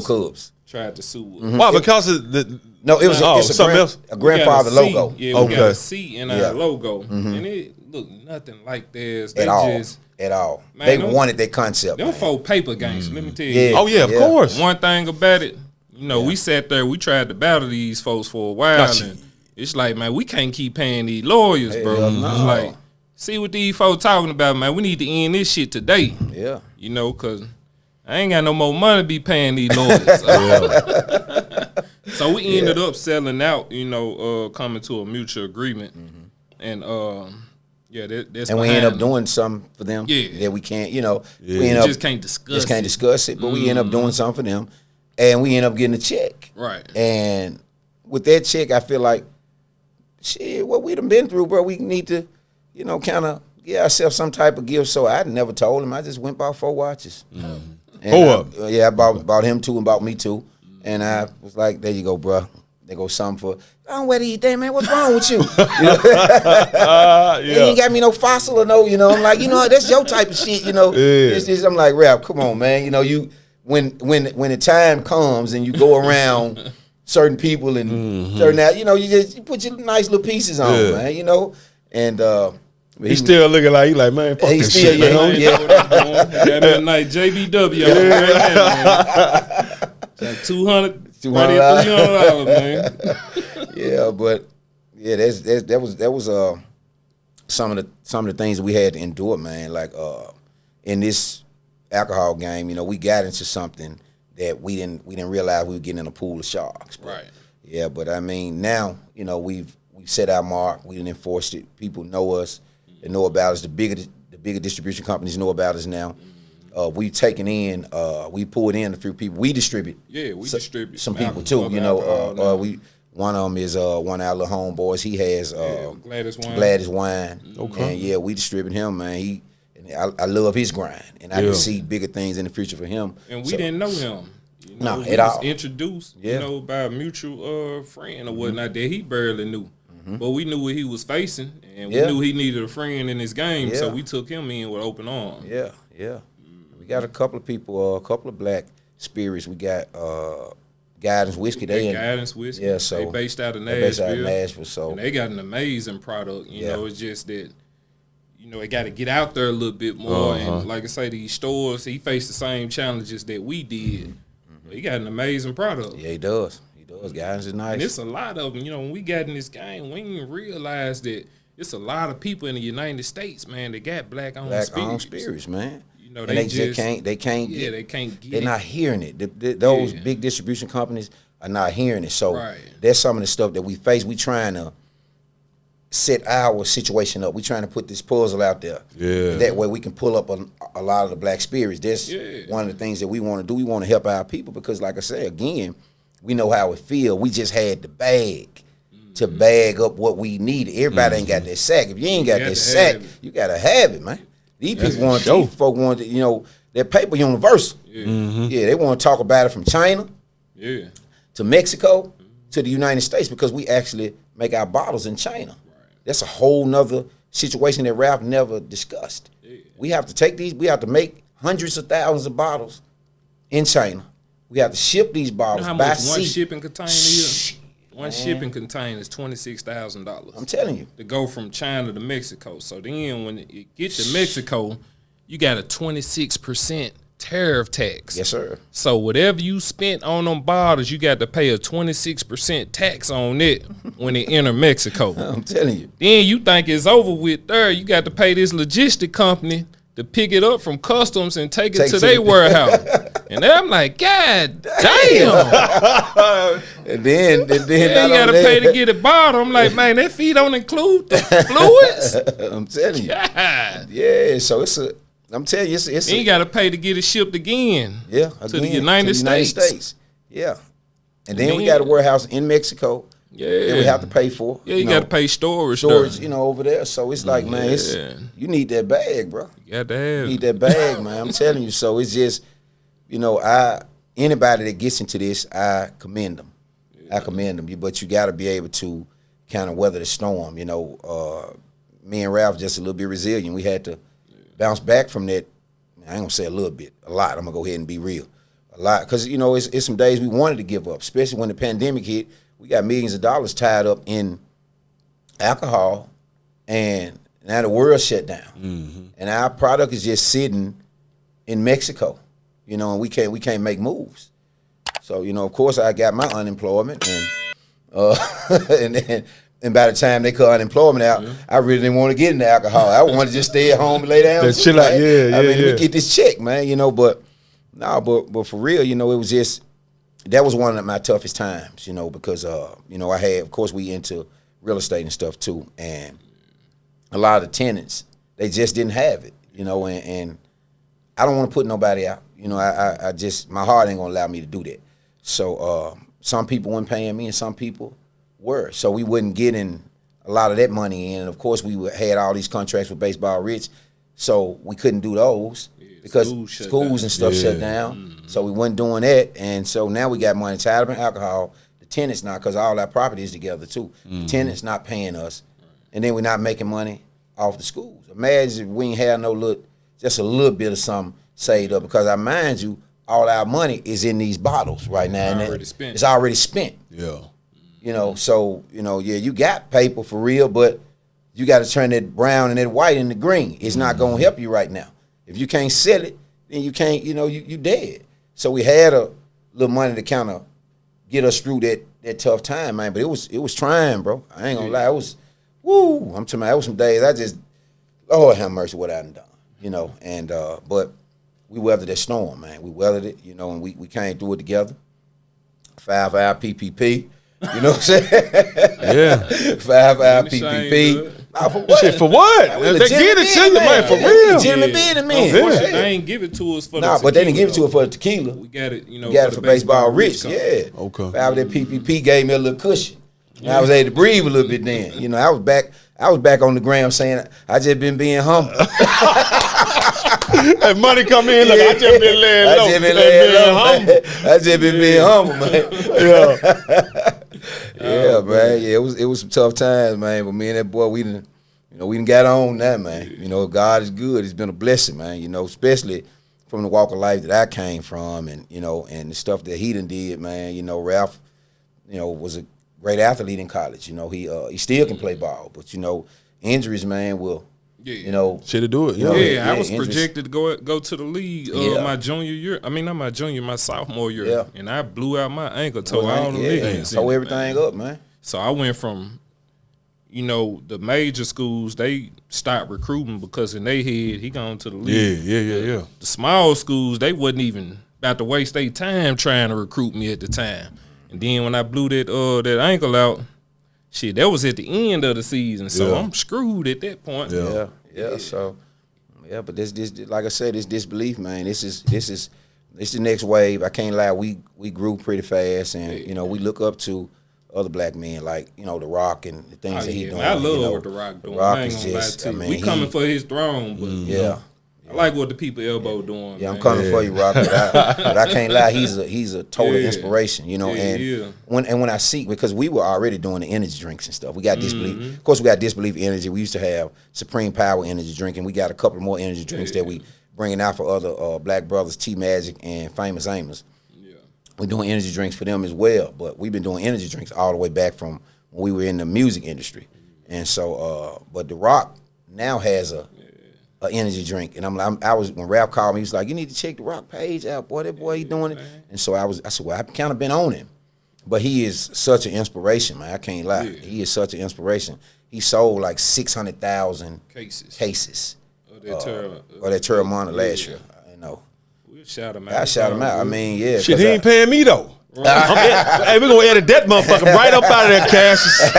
Cubs tried to sue us. Why? Because of the No, it was it's something else. a grandfather We got a C. logo. Yeah, we got Okay. a C in our logo, and it looked nothing like theirs. They At all. just At all. Man, They them- wanted that concept. them man. folk paper games. Let me tell you. Yeah. Oh yeah, of Yeah. course. One thing about it, we sat there, we tried to battle these folks for a while, Gotcha. and it's like, man, we can't keep paying these lawyers, bro. Hell no. It's like, see what these folks talking about, man. We need to end this shit today. Yeah. Cause I ain't got no more money to be paying these lawyers. So we ended up selling out, coming to a mutual agreement, and that's And we end up doing something for them. Yeah. That we can't, we We end up just can't discuss. just can't discuss it, but we end up doing something for them, and we end up getting a check. Right. And with that check, I feel like, shit, what we done been through, bro, we need to, kind of give ourselves some type of gift. So I never told him. I just went bought 4 watches. And I bought him 2 and bought me 2. And I was like, there you go, bro. There goes something for, I don't wear these things, man. What's wrong with you? You ain't got me no fossil or no, I'm like, that's your type of shit, I'm like, Ralph, come on, man. You when the time comes and you go around certain people and certain out, you put your nice little pieces on, man, and He's still looking like man, fuck this shit, man. Got me a nice JBW right now, man. Like $200, $300, man. Yeah, but Yeah, that was some of the things that we had to endure, man. Like in this alcohol game, we got into something that we didn't realize we were getting in a pool of sharks. But, Right. Yeah, but I mean now, we've set our mark. We didn't enforce it. People know us. They know about us. The bigger distribution companies know about us now. We've taken in, we pulled in a few people. We distribute. Yeah, we distribute some people too. One of them is one of our little homeboys. He has Gladys Wine. Okay. And yeah, we distribute him, man. I love his grind, and I can see bigger things in the future for him. And we didn't know him. No, he at was all. introduced, by a mutual friend or whatnot that he barely knew. But we knew what he was facing, and we knew he needed a friend in his game, so we took him in with open arms. Yeah. We got a couple of people, a couple of black spirits. We got Guidance Whiskey. Guidance Whiskey. Yeah, so they based out of Nashville. So and they got an amazing product. You know, it's just that it got to get out there a little bit more. And like I say, these stores, he faced the same challenges that we did. But he got an amazing product. Yeah, he does. Guidance is nice. And it's a lot of them. When we got in this game, we didn't realize that it's a lot of people in the United States, man, that got black-owned spirits, man. And they can't get it. They're not hearing it. Those big distribution companies are not hearing it. So that's some of the stuff that we face. We trying to set our situation up. We trying to put this puzzle out there. Yeah. That way we can pull up a lot of the black spirits. That's one of the things that we want to do. We want to help our people because, like I said, again, we know how it feel. We just had the bag to bag up what we needed. Everybody ain't got that sack. If you ain't got that sack, you got to have it, man. These folk want that paper universal. They want to talk about it from China to Mexico to the United States because we actually make our bottles in China. That's a whole nother situation that Ralph never discussed. We have to take these, we have to make hundreds of thousands of bottles in China. We have to ship these bottles how by much sea. one shipping container is? One shipping container is $26,000. I'm telling you. To go from China to Mexico. So then when it gets to Mexico, you got a 26% tariff tax. Yes, sir. So whatever you spent on them bottles, you got to pay a 26% tax on it when it enter Mexico. I'm telling you. Then you think it's over with there. You got to pay this logistic company to pick it up from customs and take it to their warehouse. And I'm like, God damn. And then you got to pay to get it bottled. I'm like, man, that fee don't include the fluids? I'm telling you. God. Yeah, so I'm telling you, it's then you got to pay to get it shipped again. Yeah, to the United States. Yeah. And then we got a warehouse in Mexico. Yeah. That we have to pay for. Yeah, you got to pay storage, over there. So it's like, man, you need that bag, bro. You got to have You need that bag, man. I'm telling you. So it's just, anybody that gets into this, I commend them. I commend them. But you got to be able to kind of weather the storm. Me and Ralph just a little bit resilient. We had to bounce back from that. I ain't gonna say a little bit, a lot. I'm gonna go ahead and be real, a lot, because it's some days we wanted to give up, especially when the pandemic hit. We got millions of dollars tied up in alcohol, and now the world shut down, and our product is just sitting in Mexico, and we can't make moves. So of course I got my unemployment, and and by the time they cut unemployment out, I really didn't want to get into alcohol. I wanted to just stay at home and lay down. Chill out, let me get this check, man. But for real, it was just. That was one of my toughest times, because, I had, of course, we into real estate and stuff too. And a lot of the tenants, they just didn't have it, and I don't want to put nobody out. I just, my heart ain't going to allow me to do that. So some people weren't paying me and some people were. So we wasn't getting a lot of that money in. And of course, we had all these contracts with Baseball Rich, so we couldn't do those. Because schools and stuff shut down, so we wasn't doing that, and so now we got money tied up in alcohol. The tenants not, because all our property is together too. The tenants not paying us, and then we're not making money off the schools. Imagine if we ain't have just a little bit of something saved up, because I mind you, all our money is in these bottles right now, and it's already spent. Yeah. So you got paper for real, but you got to turn that brown and that white into green. It's not gonna help you right now. If you can't sell it, then you can't, you dead. So we had a little money to kind of get us through that tough time, man. But it was trying, bro. I ain't gonna lie. It was, woo. I'm telling you, that was some days Lord have mercy what I done, you know. And but we weathered that storm, man. We weathered it, you know, and we came through it together. 5-hour PPP. You know what I'm saying? Yeah. 5-hour PPP. Nah, for what? Shit, for what? They get it to you, man, for real. Legitimate business, Unfortunately, they ain't give it to us for the tequila. But they didn't give it to us for the tequila. We got it, you know, We got it for baseball rich, company. yeah. Okay. 5-hour that PPP gave me a little cushion. And I was able to breathe a little bit then. You know, I was back on the gram saying I just been being humble. Hey, money come in, look, I just been laying low. I just been being humble, man. Yeah, man. Yeah, it was some tough times, man. But me and that boy, we done got on that, man. You know, God is good. It's been a blessing, man. You know, especially from the walk of life that I came from, and you know, and the stuff that he done did, man. You know, Ralph, you know, was a great athlete in college. You know, he still can play ball, but you know, injuries, man, will. You know, shit to do it. I was projected to go to the league my junior year. I mean, not my junior, my sophomore year. Yeah. And I blew out my ankle, tore all the ligaments. Tore everything up, man. So I went from, you know, the major schools, they stopped recruiting because in their head, he gone to the league. Yeah. The small schools, they wasn't even about to waste their time trying to recruit me at the time. And then when I blew that ankle out, shit, that was at the end of the season, so I'm screwed at that point. Yeah. So, but this like I said, this disbelief, man. This is the next wave. I can't lie. We grew pretty fast, and you know, we look up to other black men like, you know, The Rock and the things that he doing. I love you know, what The Rock doing. Rock I ain't gonna lie to you. We coming for his throne, but yeah. I like what the people elbow doing. Yeah, I'm coming for you, Rock. But I can't lie. He's a total inspiration, you know. When I see, because we were already doing the energy drinks and stuff. We got Disbelief. Of course, we got Disbelief Energy. We used to have Supreme Power Energy Drink, and we got a couple more energy drinks that we bringing out for other black brothers, T Magic and Famous Amos. Yeah, we're doing energy drinks for them as well. But we've been doing energy drinks all the way back from when we were in the music industry, and so. But The Rock now has a energy drink, and I was when Ralph called me, he was like, "You need to check The Rock page out, boy. That boy, he doing it." And so I said, "Well, I've kind of been on him, but he is such an inspiration, man. I can't lie. He is such an inspiration. He sold like 600,000 cases of that Terramana last year. I know. We'll shout him out. I shout him out. I mean, yeah. Shit, he ain't paying me though. Hey, we're gonna edit that motherfucker right up out of there, Cassius.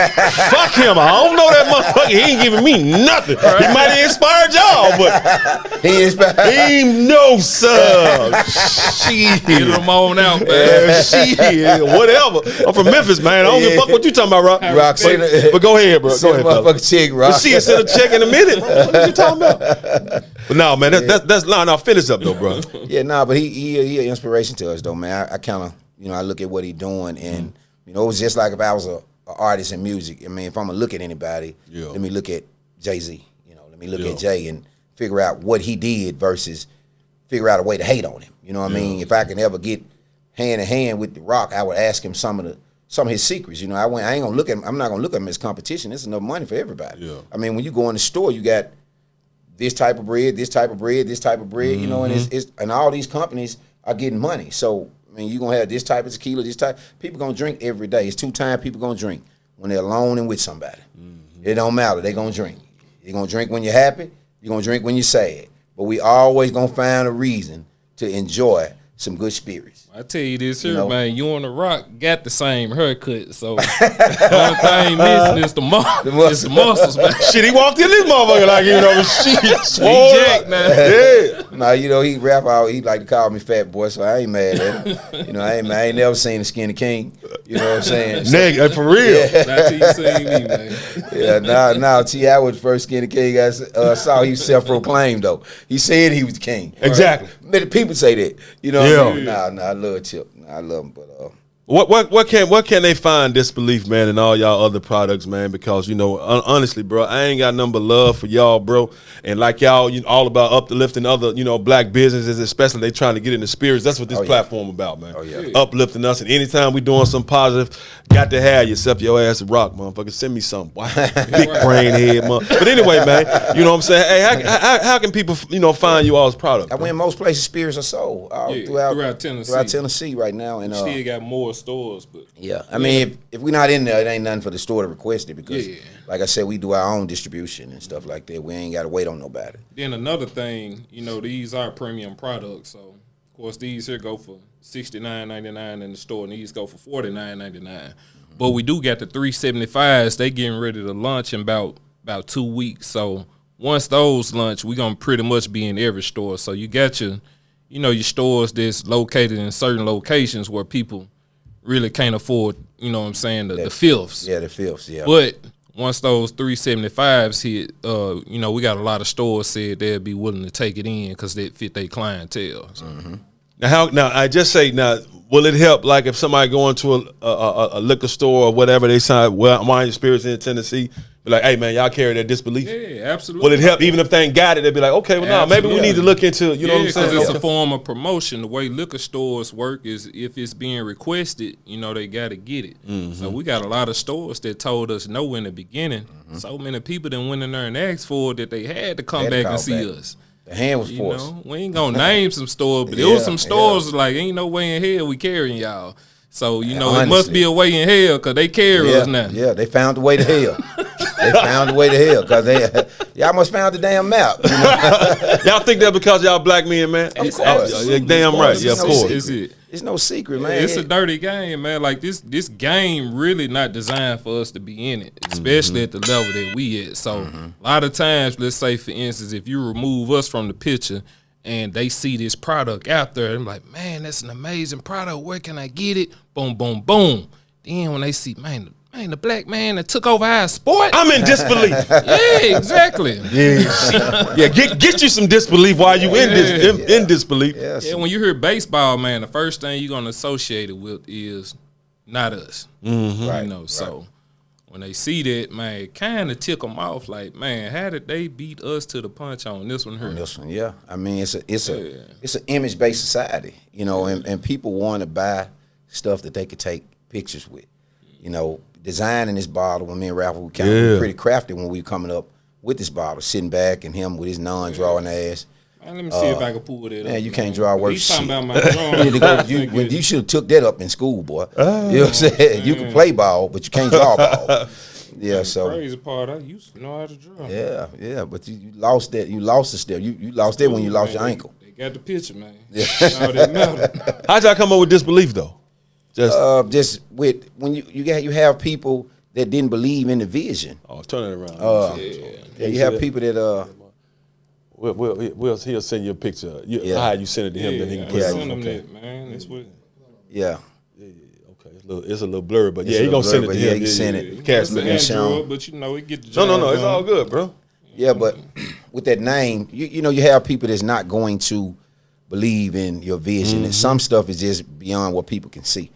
Fuck him. I don't know that motherfucker. He ain't giving me nothing. He might have inspired y'all, but he ain't no sub. Shit. Get him on out, man. Shit. Whatever. I'm from Memphis, man. I don't give a fuck what you talking about, Rock. But go ahead, bro. Go ahead, motherfucker. Check, Rock. Shit, send a check in a minute. What you talking about? But no, man. That's no. Finish up though, bro. Yeah, but he an inspiration to us though, man. I kind of. You know, I look at what he doing, and you know, it was just like if I was an artist in music. I mean, if I'm gonna look at anybody, let me look at Jay-Z. You know, let me look at Jay and figure out what he did versus figure out a way to hate on him. You know what I mean? If I can ever get hand in hand with The Rock, I would ask him some of his secrets. You know, I ain't gonna look at him. I'm not gonna look at him as competition. It's enough money for everybody. Yeah. I mean, when you go in the store, you got this type of bread, this type of bread, this type of bread. You know, and it's and all these companies are getting money. So. I mean, you're going to have this type of tequila, this type. People going to drink every day. It's 2 times people going to drink when they're alone and with somebody. It don't matter. They're going to drink. You're going to drink when you're happy. You're going to drink when you're sad. But we always going to find a reason to enjoy some good spirits. I tell you this here, man. You and The Rock got the same haircut, so the only thing missing is the muscles, man. Shit, he walked in this motherfucker like, you know, shit, swole jack, man. Yeah. Nah, you know, he like to call me fat boy, so I ain't mad at him. You know, I ain't never seen a skinny king. You know what I'm saying? Nigga, for real. Yeah. Not till you seen me, man. Yeah, T.I. was the first skinny king I saw. He was self-proclaimed, though. He said he was the king. Exactly. Many people say that. You know what I mean? Nah, I love Chip. I love him, but what can they find Disbelief, man, and all y'all other products, man? Because you know, honestly, bro, I ain't got nothing but love for y'all, bro. And like y'all, you know, all about uplifting other, you know, black businesses, especially they trying to get in the spirits. That's what this platform about, man. Uplifting us, and anytime we doing something positive, got to have yourself your ass a rock, motherfucker. Send me something, boy. Big brain head, man. But anyway, man, you know what I'm saying? Hey, how can people, you know, find you all's product? I win most places spirits are sold throughout Tennessee. Throughout Tennessee right now, and still got more stores, but Yeah, I mean, if we're not in there, it ain't nothing for the store to request it because, Yeah. like I said, we do our own distribution and stuff like that. We ain't got to wait on nobody. then another thing, these are premium products. So of course these here go for $69.99 in the store, and these go for $49.99. But we do got the 375s. They getting ready to launch in about 2 weeks. So once those launch, we gonna pretty much be in every store. So you got your stores that's located in certain locations where people really can't afford, the fifths. Yeah, the fifths, yeah. But once those 375s hit, we got a lot of stores said they'd be willing to take it in because they fit their clientele. So. Now I just say will it help like if somebody going to a liquor store or whatever they sign wine spirits in Tennessee, be like, hey man, y'all carry that Disbelef? Yeah, absolutely. Will it help even if they ain't got it? They'll be like, okay, well maybe we need to look into what I'm saying? Because it's a form of promotion. The way liquor stores work is if it's being requested, they got to get it. So we got a lot of stores that told us no in the beginning. So many people that went in there and asked for it that they had to come back and see us. The hand was forced. We ain't gonna name some stores, but there was some stores like ain't no way in hell we carrying y'all. So it must be a way in hell because they carry us now. Yeah, they found the way to hell. They found the way to hell because y'all must found the damn map. Y'all think that because y'all black men, man? Of course. Damn right. Yeah, of course. It's no secret, man. It's a dirty game, man. Like this game really not designed for us to be in it, especially at the level that we at. So a lot of times, let's say for instance, if you remove us from the picture and they see this product out there, I'm like, man, that's an amazing product. Where can I get it? Boom, boom, boom. Then when they see, man, the black man that took over our sport, I'm in disbelief. Yeah, exactly. Yeah, get you some disbelief while you in disbelief. Yeah, when you hear baseball, man, the first thing you're gonna associate it with is not us. Right. So when they see that, man, it kind of tick them off. Like, man, how did they beat us to the punch on this one here? On this one, yeah. I mean, it's an image based society, and people want to buy stuff that they could take pictures with, Designing this bottle when me and Ralph were kind of pretty crafty when we were coming up with this bottle, sitting back and him with his non-drawing ass. Man, let me see if I can pull that up. Man, you can't draw worth He's shit. talking about my drawing. You should have took that up in school, boy. You know what I'm saying? You can play ball, but you can't draw ball. Yeah, so crazy part, I used to know how to draw. Yeah, but you lost that. You lost the step. You lost it when you lost your ankle. They got the picture, man. Yeah. All that matter. How'd y'all come up with disbelief though? Just with when you have people that didn't believe in the vision. Oh, turn it around. You have people that he'll send you a picture. How you send it to him, then he can put it on. Send him that, man. That's what. Yeah. Okay, it's a little blurry, but he gonna send it to him. Yeah, he send it. It's an Android, but it get the job No, it's done. all good, bro. Yeah, but with that name, you have people that's not going to believe in your vision, and some stuff is just beyond what people can see.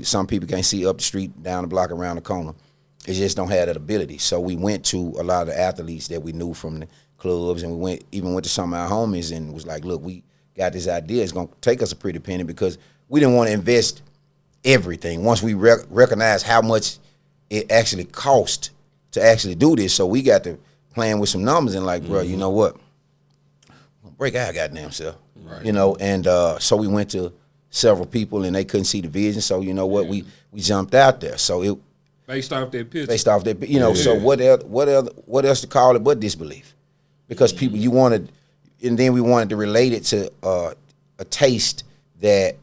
Some people can't see up the street, down the block, around the corner. They just don't have that ability. So we went to a lot of the athletes that we knew from the clubs, and we went to some of our homies and was like, look, we got this idea. It's going to take us a pretty penny because we didn't want to invest everything once we recognize how much it actually cost to actually do this. So we got to playing with some numbers and like, bro, you know what? We'll break our goddamn self. Right. And so we went to several people and they couldn't see the vision. So you know what? We jumped out there. So it based off that picture. Based off that, So what else to call it but disbelief? Because people, you wanted, and then we wanted to relate it to a taste that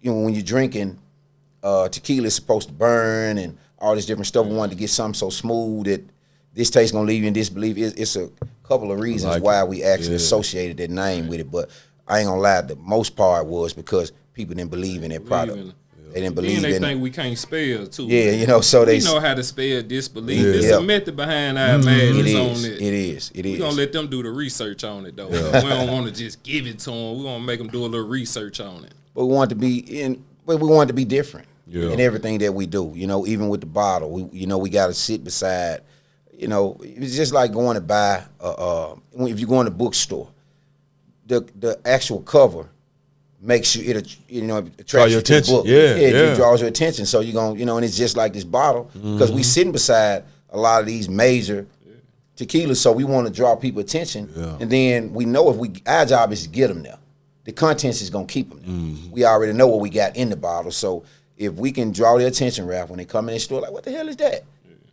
when you're drinking tequila is supposed to burn and all this different stuff. We wanted to get something so smooth that this taste gonna leave you in disbelief. It's a couple of reasons why we actually associated that name with it. But I ain't gonna lie, the most part was because people didn't believe in that product. They didn't believe in it. They think we can't spell too. Yeah, so they know how to spell disbelief. There's a method behind our madness on it. It is. We're gonna let them do the research on it though. We don't want to just give it to them. We're gonna make them do a little research on it. But we want to be different in everything that we do. Even with the bottle, we got to sit beside. It's just like going to buy. If you go in the bookstore, the actual cover makes you it attracts your attention. To the book. It draws your attention. So you're gonna and it's just like this bottle because we sitting beside a lot of these major tequilas, so we want to draw people attention, and then we know our job is to get them there. The contents is gonna keep them there. We already know what we got in the bottle, so if we can draw their attention, Ralph, when they come in the store, like, what the hell is that?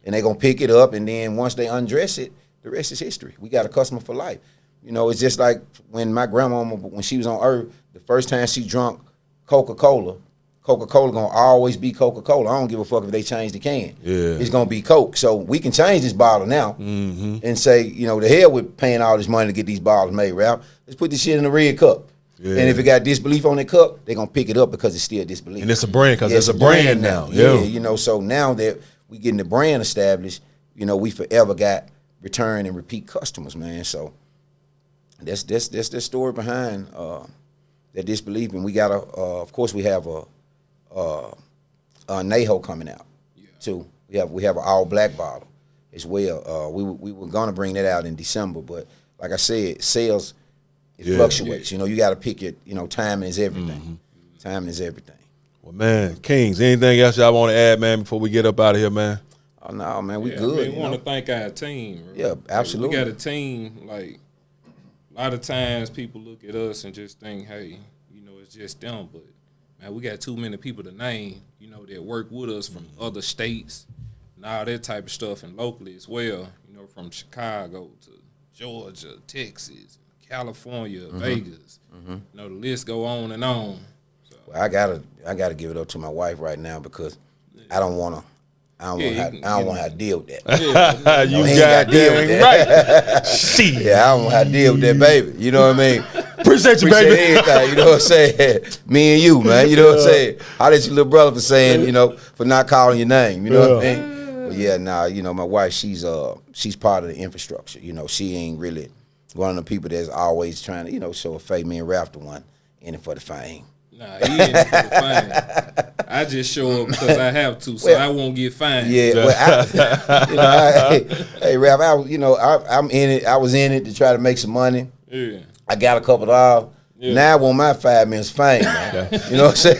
And they're going to pick it up, and then once they undress it, the rest is history. We got a customer for life. You know, it's just like when my grandmama, when she was on Earth, the first time she drunk Coca-Cola going to always be Coca-Cola. I don't give a fuck if they change the can. Yeah. It's going to be Coke. So we can change this bottle now and say, you know, the hell with paying all this money to get these bottles made, Ralph. Let's put this shit in a red cup. Yeah. And if it got Disbelef on the cup, they're going to pick it up because it's still Disbelef. And it's a brand because it's a brand now. Yeah, you know, so now that we getting the brand established, you know, we forever got return and repeat customers, man. So that's the story behind that Disbelef. And we got of course we have a Neho coming out too. We have an all black bottle as well. We were gonna bring that out in December, but like I said, sales fluctuates. You know, you got to pick it. You know, timing is everything. Timing is everything. Well, man, Kings, anything else y'all want to add, man, before we get up out of here, man? Oh no, man, we good. I mean, we want to thank our team. Right? Yeah, absolutely. We got a team. Like a lot of times, people look at us and just think, hey, you know, it's just them, but. Man, we got too many people to name, you know, that work with us from other states and all that type of stuff, and locally as well, you know, from Chicago to Georgia, Texas, California, Vegas. You know, the list go on and on. So. Well, I gotta give it up to my wife right now because I don't want to deal with that. Yeah, you got right. See, yeah, I don't want to deal with that, baby. You know what I mean? Appreciate you, baby. Everything, you know what I'm saying? Me and you, man. You know what I'm saying? I let your little brother for saying, you know, for not calling your name. You know what I mean? But yeah, nah, you know, my wife, she's part of the infrastructure. You know, she ain't really one of the people that's always trying to, you know, show a fame. Me and Ralph the one in it for the fame. Nah, he in it for the fame. I just show up because I have to, so I won't get fined. Yeah, well, you know, hey, Ralph, I'm in it. I was in it to try to make some money. Yeah. I got a couple of dollars. Yeah. Now I want my 5 minutes fame, man. You know what I'm saying?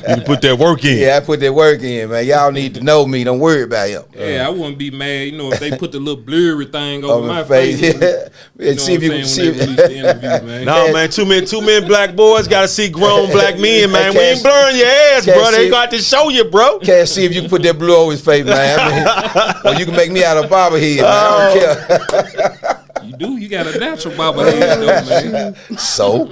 You put that work in. Yeah, I put that work in, man. Y'all need to know me. Don't worry about him. Yeah, I wouldn't be mad, you know, if they put the little blurry thing over my face. Yeah. You know see if you can see the interview, man. No, man, two men black boys got to see grown black men, man. We ain't blurring your ass, bro. They got to show you, bro. Can't see if you can put that blue over his face, man. I mean, or you can make me out of barber head, man. I don't care. You do. You got a natural bobber head, though, man. So?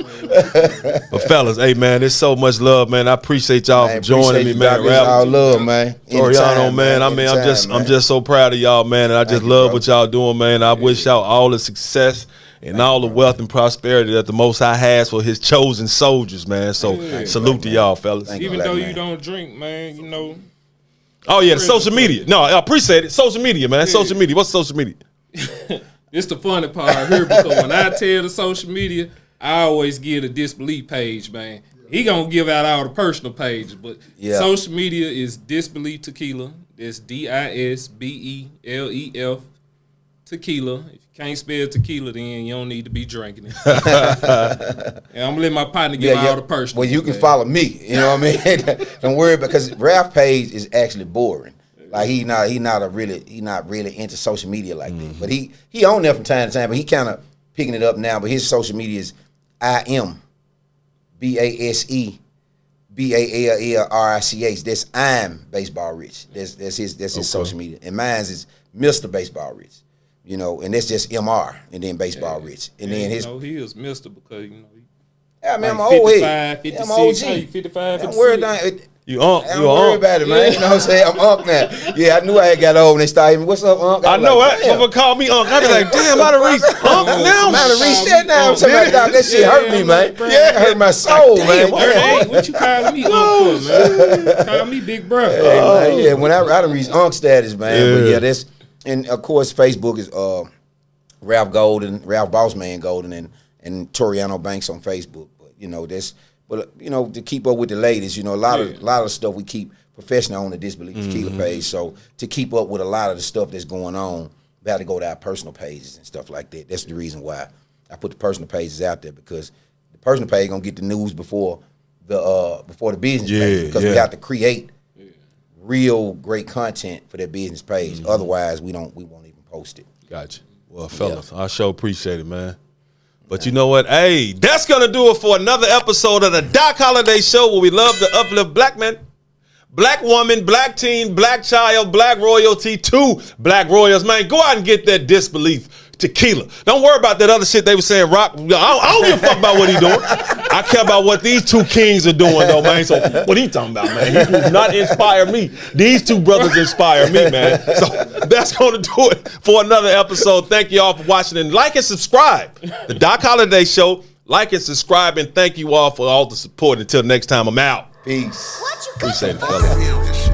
But fellas, hey, man, there's so much love, man. I appreciate y'all for joining me, man. Ralph, all love, man. Toriano, man. I mean, I'm just so proud of y'all, man, and I just love what y'all doing, man. I wish y'all all the success and all the wealth and prosperity that the Most High has for His chosen soldiers, man. So salute to y'all, fellas. Even though you don't drink, man, you know. Oh yeah, the social media. No, I appreciate it. Social media, man. Social media. What's social media? It's the funny part here because when I tell the social media, I always give the Disbelef page, man. He gonna give out all the personal pages, but social media is Disbelef Tequila. It's DISBELEF Tequila. If you can't spell tequila, then you don't need to be drinking it. And I'm gonna let my partner give all the personal. Well, you can follow me. You know what I mean? Don't worry, because Ralph's page is actually boring. Like he not really into social media like that. But he on there from time to time, but he kind of picking it up now. But his social media is IMBASEBALLRICH. That's I'm Baseball Rich. That's his social media. And mine's is Mr. Baseball Rich. You know, and that's just MR and then Baseball Rich. And then his he is Mr. because I mean, like I'm old 55, 56, 55, 56. Don't worry about it. You unk. Don't worry about it, man. You know what I'm saying? I'm Unc now. Yeah, I knew I had got old when they started. What's up, Unc? I know that. Motherfucker called me Unc. I was like, damn, I done reached Unc now. I done reached that now. I'm talking about, that shit hurt me, man. Yeah, it hurt my soul, man. Hey, what you calling me Unc for, man? Call me Big Brother. Hey, man, yeah, when I done reached Unc status, man. But yeah, that's, and of course, Facebook is Ralph Golden, Ralph Bossman Golden, and Toriano Banks on Facebook. But you know, but you know, to keep up with the latest, you know, a lot of stuff we keep professional on the Disbelef Tequila page. So to keep up with a lot of the stuff that's going on, we have to go to our personal pages and stuff like that. That's the reason why I put the personal pages out there, because the personal page gonna get the news before the business page, because we have to create real great content for that business page. Otherwise, we won't even post it. Gotcha. Well, fellas, I sure appreciate it, man. But you know what? Hey, that's going to do it for another episode of the Doc Holliday Show, where we love to uplift black men, black woman, black teen, black child, black royalty, 2 black royals. Man, go out and get that Disbelef Tequila. Don't worry about that other shit they were saying. Rock, I don't give a fuck about what he doing. I care about what these 2 kings are doing, though, man. So what he talking about, man? He does not inspire me. These 2 brothers inspire me, man. So that's going to do it for another episode. Thank you all for watching, and like and subscribe. The Doc Holliday Show. Like and subscribe, and thank you all for all the support. Until next time, I'm out. Peace. Appreciate it, fella.